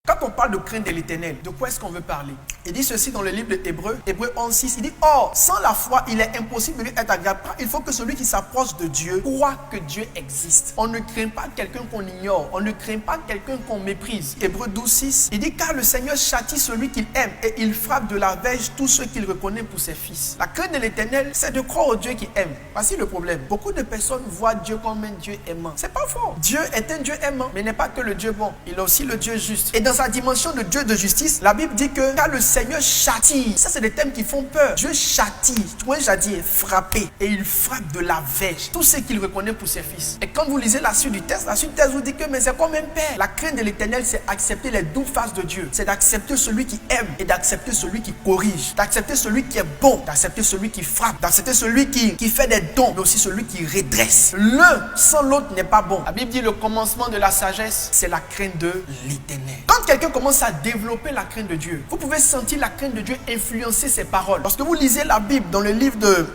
Quand on parle de crainte de l'Éternel, de quoi est-ce qu'on veut parler? Il dit ceci dans le livre de Hébreux 11:6. Il dit, or, sans la foi, il est impossible de lui être agréable. Il faut que celui qui s'approche de Dieu croit que Dieu existe. On ne craint pas quelqu'un qu'on ignore. On ne craint pas quelqu'un qu'on méprise. Hébreux 12:6. Il dit, car le Seigneur châtie celui qu'il aime et il frappe de la verge tous ceux qu'il reconnaît pour ses fils. La crainte de l'Éternel, c'est de croire au Dieu qui aime. Voici le problème. Beaucoup de personnes voient Dieu comme un Dieu aimant. C'est pas faux. Dieu est un Dieu aimant, mais n'est pas que le Dieu bon. Il est aussi le Dieu juste. Et dans sa dimension de Dieu de justice, la Bible dit que car le Seigneur châtie, ça c'est des thèmes qui font peur. Dieu châtie, moi j'ai dit frapper, et il frappe de la verge tout ce qu'il reconnaît pour ses fils. Et quand vous lisez la suite du texte vous dit que mais c'est comme un père. La crainte de l'Éternel, c'est accepter les doubles faces de Dieu. C'est d'accepter celui qui aime et d'accepter celui qui corrige, d'accepter celui qui est bon, d'accepter celui qui frappe, d'accepter celui qui fait des dons, mais aussi celui qui redresse. L'un sans l'autre n'est pas bon. La Bible dit le commencement de la sagesse, c'est la crainte de l'Éternel. Quand quelqu'un commence à développer la crainte de Dieu, vous pouvez sentir la crainte de Dieu influencer ses paroles. Lorsque vous lisez la Bible dans le livre de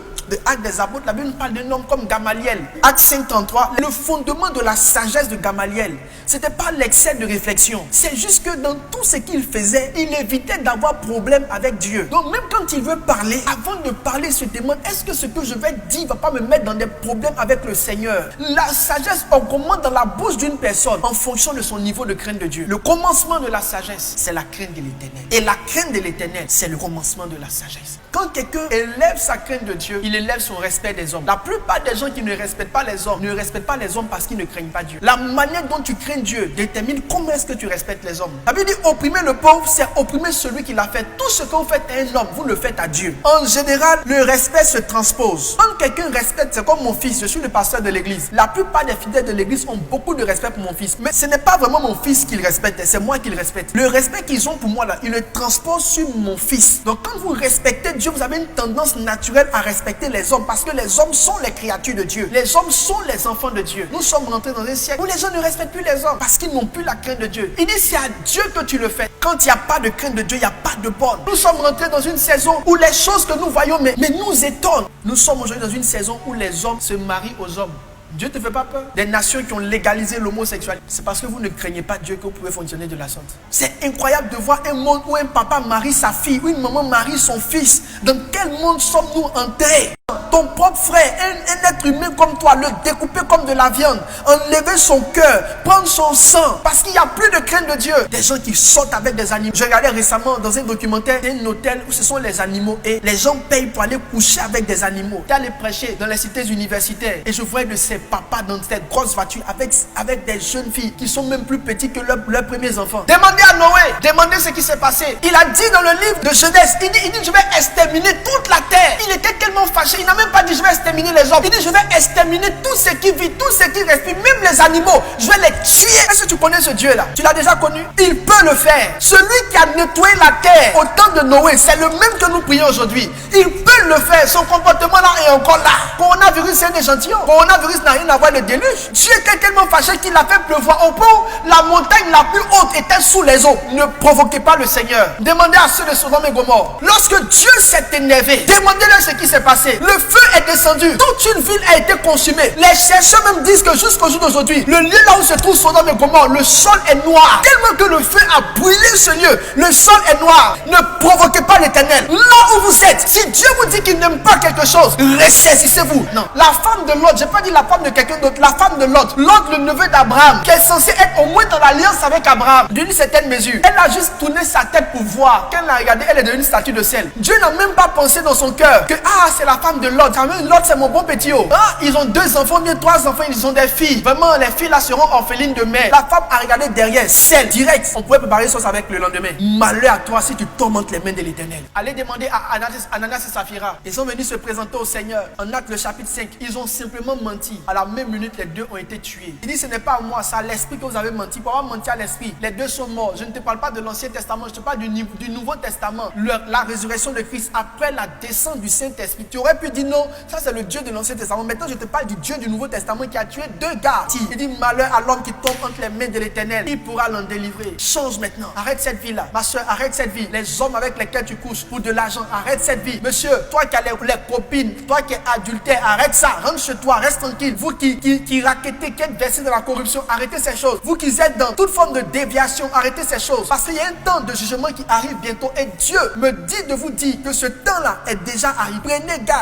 Actes des Apôtres, la Bible parle d'un homme comme Gamaliel. Acte 5:33, le fondement de la sagesse de Gamaliel, c'était pas l'excès de réflexion. C'est juste que dans tout ce qu'il faisait, il évitait d'avoir problème avec Dieu. Donc même quand il veut parler, avant de parler, il se demande, est-ce que ce que je vais dire ne va pas me mettre dans des problèmes avec le Seigneur? La sagesse augmente dans la bouche d'une personne en fonction de son niveau de crainte de Dieu. Le commencement de la sagesse, c'est la crainte de l'Éternel. Et la crainte de l'Éternel, c'est le commencement de la sagesse. Quand quelqu'un élève sa crainte de Dieu, il élève son respect des hommes. La plupart des gens qui ne respectent pas les hommes, ne respectent pas les hommes parce qu'ils ne craignent pas Dieu. La manière dont tu crains Dieu détermine comment est-ce que tu respectes les hommes. La Bible dit, opprimer le pauvre, c'est opprimer celui qui l'a fait. Tout ce que vous faites à un homme, vous le faites à Dieu. En général, le respect se transpose. Quand quelqu'un respecte, c'est comme mon fils, je suis le pasteur de l'église. La plupart des fidèles de l'église ont beaucoup de respect pour mon fils. Mais ce n'est pas vraiment mon fils qu'ils respectent, c'est moi qui le respecte. Le respect qu'ils ont pour moi là, ils le transposent sur mon fils. Donc quand vous respectez Dieu, vous avez une tendance naturelle à respecter les hommes parce que les hommes sont les créatures de Dieu. Les hommes sont les enfants de Dieu. Nous sommes rentrés dans un siècle où les gens ne respectent plus les hommes parce qu'ils n'ont plus la crainte de Dieu. Il dit c'est à Dieu que tu le fais. Quand il n'y a pas de crainte de Dieu, il n'y a pas de bonne. Nous sommes rentrés dans une saison où les choses que nous voyons mais nous étonnent. Nous sommes aujourd'hui dans une saison où les hommes se marient aux hommes. Dieu ne te fait pas peur. Des nations qui ont légalisé l'homosexualité, c'est parce que vous ne craignez pas Dieu que vous pouvez fonctionner de la sorte. C'est incroyable de voir un monde où un papa marie sa fille, où une maman marie son fils. Dans quel monde sommes-nous entrés? Ton propre frère, un être humain comme toi, le découper comme de la viande, enlever son cœur, prendre son sang, parce qu'il n'y a plus de crainte de Dieu. Des gens qui sortent avec des animaux. Je regardais récemment dans un documentaire un hôtel où ce sont les animaux et les gens payent pour aller coucher avec des animaux. Tu allé prêcher dans les cités universitaires et je voyais de ces papas dans cette grosse voiture avec des jeunes filles qui sont même plus petites que leurs premiers enfants. Demandez à Noé, demandez ce qui s'est passé. Il a dit dans le livre de Genèse, il dit je vais exterminer toute la terre. Il était tellement fâché, il n'a même pas dit je vais exterminer les hommes. Il dit je vais exterminer tout ce qui vit, tout ce qui respire, même les animaux. Je vais les tuer. Est-ce que tu connais ce Dieu là? Tu l'as déjà connu? Il peut le faire. Celui qui a nettoyé la terre au temps de Noé, c'est le même que nous prions aujourd'hui. Il peut le faire. Son comportement là est encore là. Coronavirus, c'est un échantillon. Coronavirus n'a rien à voir avec le déluge. Dieu était tellement fâché qu'il a fait pleuvoir au pont. La montagne la plus haute était sous les eaux. Ne provoquez pas le Seigneur. Demandez à ceux de Sodome et Gomorrhe. Lorsque Dieu s'est énervé, demandez-leur ce qui s'est passé. Le feu est descendu. Toute une ville a été consumée. Les chercheurs même disent que jusqu'au jour d'aujourd'hui, le lieu là où se trouve Sodome et Gomorrhe, le sol est noir. Tellement que le feu a brûlé ce lieu. Le sol est noir. Ne provoquez pas l'Éternel. Là où vous êtes, si Dieu vous dit qu'il n'aime pas quelque chose, ressaisissez-vous. Non. La femme de Lot, je n'ai pas dit la femme de quelqu'un d'autre, la femme de Lot, Lot, le neveu d'Abraham, qui est censé être au moins dans l'alliance avec Abraham, d'une certaine mesure. Elle a juste tourné sa tête pour voir. Quand elle a regardé, elle est devenue une statue de sel. Dieu n'a même pas pensé dans son cœur que c'est la femme de Lot. Lot, c'est mon bon petit haut. Ils ont 2 enfants, bien 3 enfants, ils ont des filles. Vraiment, les filles là seront orphelines de mère. La femme a regardé derrière, sel, direct. On pouvait préparer sauce avec le lendemain. Malheur à toi si tu tourmentes les mains de l'Éternel. Allez demander à Ananias et Saphira. Ils sont venus se présenter au Seigneur. En Actes le chapitre 5, ils ont simplement menti. À la même minute, les 2 ont été tués. Il dit, ce n'est pas à moi, c'est à l'esprit que vous avez menti. Pour avoir menti à l'esprit, les 2 sont morts. Je ne te parle pas de l'Ancien Testament, je te parle du Nouveau Testament. La résurrection de Christ après la descente du Saint-Esprit. Tu aurais pu pu dire non, ça c'est le Dieu de l'Ancien Testament. Maintenant, je te parle du Dieu du Nouveau Testament qui a tué 2 gars. Il dit malheur à l'homme qui tombe entre les mains de l'Éternel. Il pourra l'en délivrer. Change maintenant. Arrête cette vie-là. Ma soeur, arrête cette vie. Les hommes avec lesquels tu couches pour de l'argent, arrête cette vie. Monsieur, toi qui as les copines, toi qui es adultère, arrête ça. Rentre chez toi, reste tranquille. Vous qui raquettez, qui êtes versés dans la corruption, arrêtez ces choses. Vous qui êtes dans toute forme de déviation, arrêtez ces choses. Parce qu'il y a un temps de jugement qui arrive bientôt. Et Dieu me dit de vous dire que ce temps-là est déjà arrivé.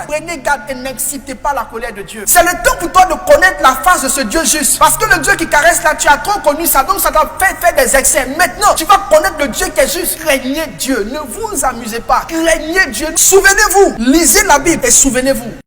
Prenez garde et n'excitez pas la colère de Dieu. C'est le temps pour toi de connaître la face de ce Dieu juste. Parce que le Dieu qui caresse là, tu as trop connu ça, donc ça t'a fait faire des excès. Maintenant, tu vas connaître le Dieu qui est juste. Craignez Dieu, ne vous amusez pas. Craignez Dieu. Souvenez-vous, lisez la Bible et souvenez-vous.